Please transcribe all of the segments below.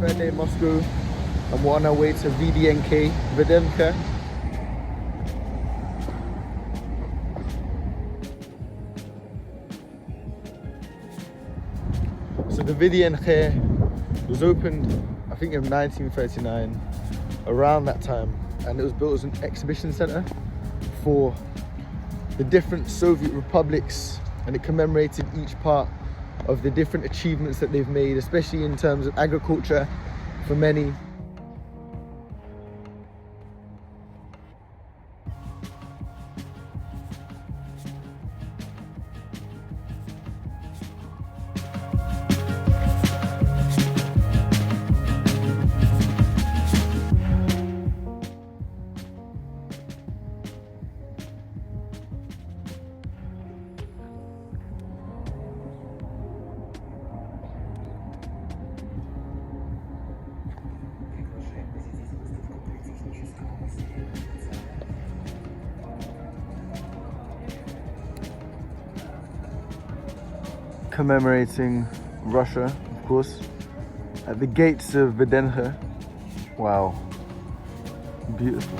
third day in Moscow, and we're on our way to VDNK, Vedenka. So the VDNK was opened, I think in 1939, around that time, and it was built as an exhibition center for the different Soviet republics, and it commemorated each part of the different achievements that they've made, especially in terms of agriculture for many. Commemorating Russia, of course, at the gates of Vedenka. Wow, beautiful.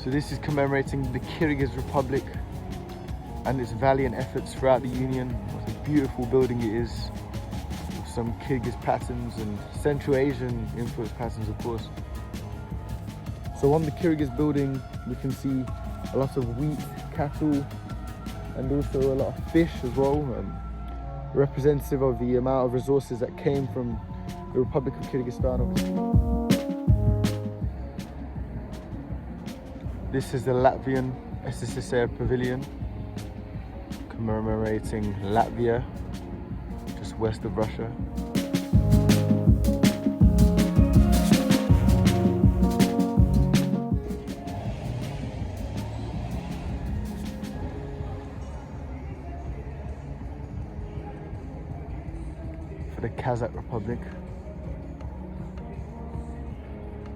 So this is commemorating the Kyrgyz Republic and its valiant efforts throughout the Union. What a beautiful building it is. Some Kyrgyz patterns and Central Asian influence patterns, of course. So on the Kyrgyz building, we can see a lot of wheat, cattle, and also a lot of fish as well, representative of the amount of resources that came from the Republic of Kyrgyzstan. This is the Latvian SSSR pavilion, commemorating Latvia, just west of Russia. For the Kazakh Republic.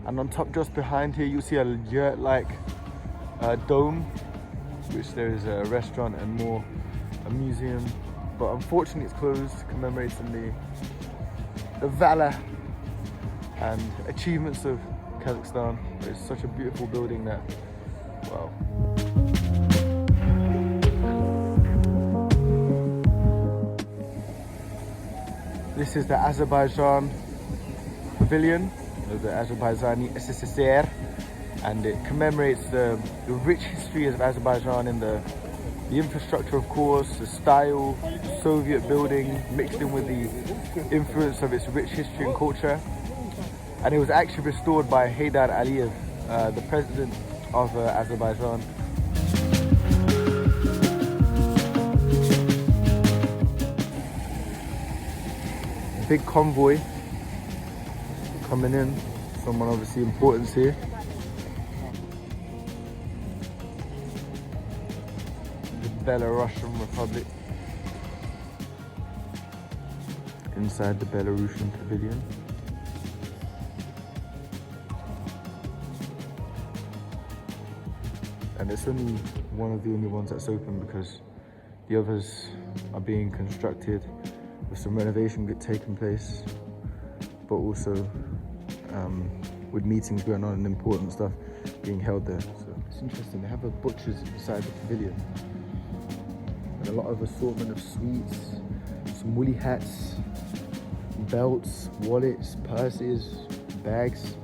And on top, just behind here, you see a yurt-like dome, which there is a restaurant and more a museum. But unfortunately it's closed, commemorating the valor and achievements of Kazakhstan. But it's such a beautiful building that, wow. This is the Azerbaijan pavilion, of the Azerbaijani SSSR, and it commemorates the rich history of Azerbaijan in the infrastructure, of course, the style, Soviet building, mixed in with the influence of its rich history and culture. And it was actually restored by Heydar Aliyev, the president of Azerbaijan. Big convoy coming in, someone obviously importance here. Belarusian Republic, inside the Belarusian pavilion. And it's only one of the only ones that's open because the others are being constructed with some renovation taking place, but also with meetings going on and important stuff being held there. So it's interesting, they have a butcher's inside the pavilion. A lot of assortment of sweets, some woolly hats, belts, wallets, purses, bags.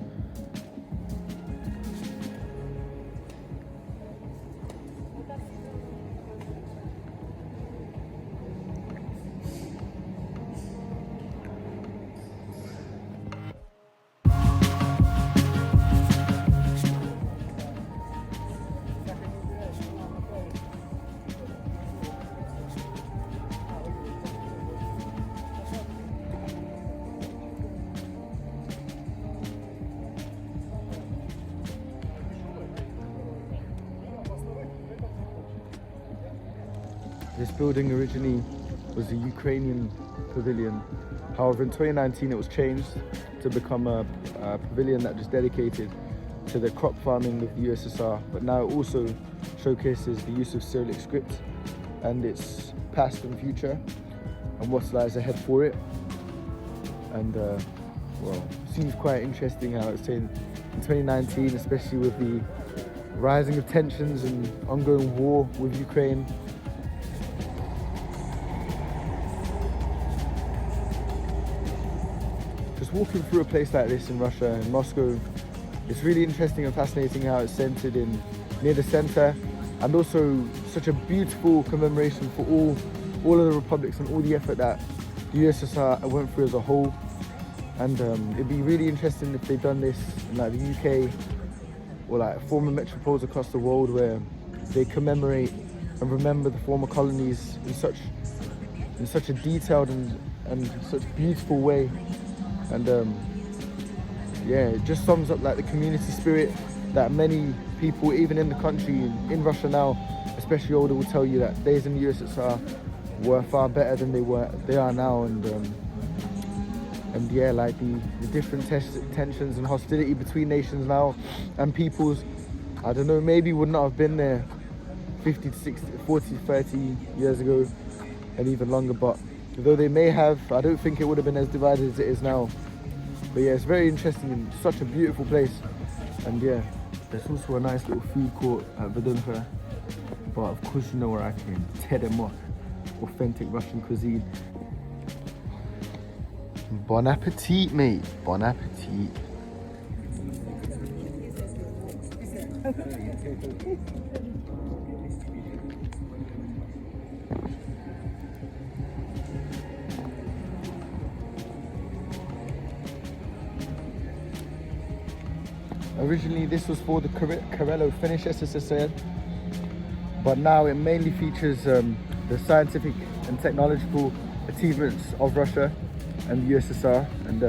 This building originally was a Ukrainian pavilion. However, in 2019 it was changed to become a pavilion that just dedicated to the crop farming of the USSR, but now it also showcases the use of Cyrillic script and its past and future and what lies ahead for it. And well, seems quite interesting how it's in 2019, especially with the rising of tensions and ongoing war with Ukraine. Just walking through a place like this in Russia, in Moscow, it's really interesting and fascinating how it's centered in near the center, and also such a beautiful commemoration for all of the republics and all the effort that the USSR went through as a whole. And it'd be really interesting if they'd done this in like the UK or like former metropoles across the world, where they commemorate and remember the former colonies in such a detailed and such beautiful way. And yeah, it just sums up like the community spirit that many people, even in the country, in Russia now, especially older, will tell you that days in the USSR were far better than they are now. And yeah, like the different tensions and hostility between nations now and peoples, I don't know, maybe would not have been there 50 to 60, 40, 30 years ago and even longer, but though they may have, I don't think it would have been as divided as it is now. But yeah, it's very interesting and such a beautiful place. And yeah, there's also a nice little food court at Vedunka, but of course you know where I came, Tedemok, authentic Russian cuisine. Bon appetit, mate. Bon appetit. Originally this was for the KARELO Finnish SSSR, but now it mainly features the scientific and technological achievements of Russia and the USSR, and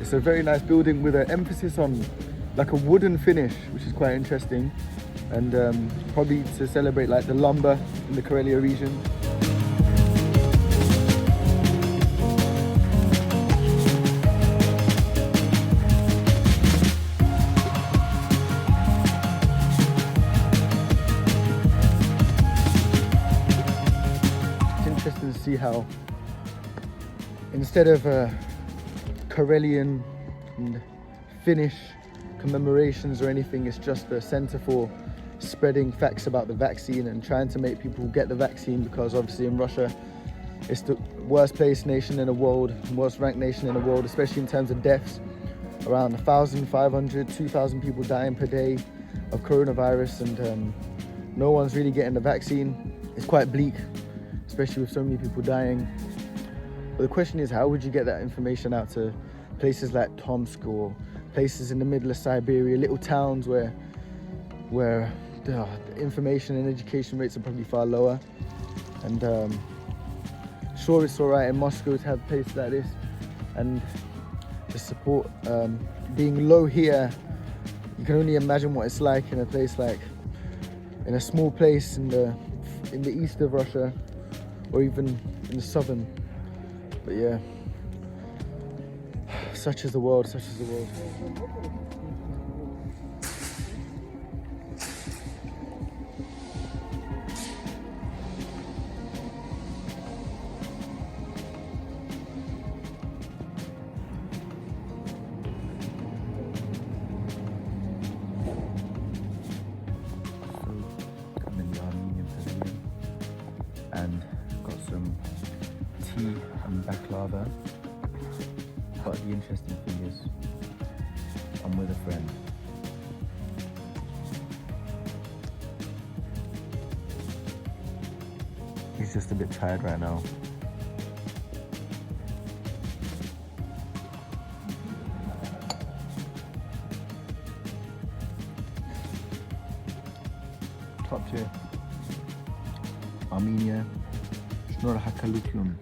it's a very nice building with an emphasis on like a wooden finish, which is quite interesting, and probably to celebrate like the lumber in the Karelia region. It's interesting to see how instead of Karelian and Finnish commemorations or anything, it's just a center for spreading facts about the vaccine and trying to make people get the vaccine, because obviously in Russia it's the worst placed nation in the world, worst ranked nation in the world, especially in terms of deaths. Around 1,500, 2,000 people dying per day of coronavirus, and no one's really getting the vaccine. It's quite bleak, especially with so many people dying. But the question is, how would you get that information out to places like Tomsk or places in the middle of Siberia, little towns where the information and education rates are probably far lower? And sure, it's all right in Moscow to have places like this, and the support being low here, you can only imagine what it's like in a place like, in a small place in the east of Russia, or even in the southern. But yeah, such is the world, such is the world. I'm in the Armenian pavilion and got some tea and baklava. But the interesting thing is, I'm with a friend. He's just a bit tired right now. Top tier. Armenia. Shnor Hakalukyum.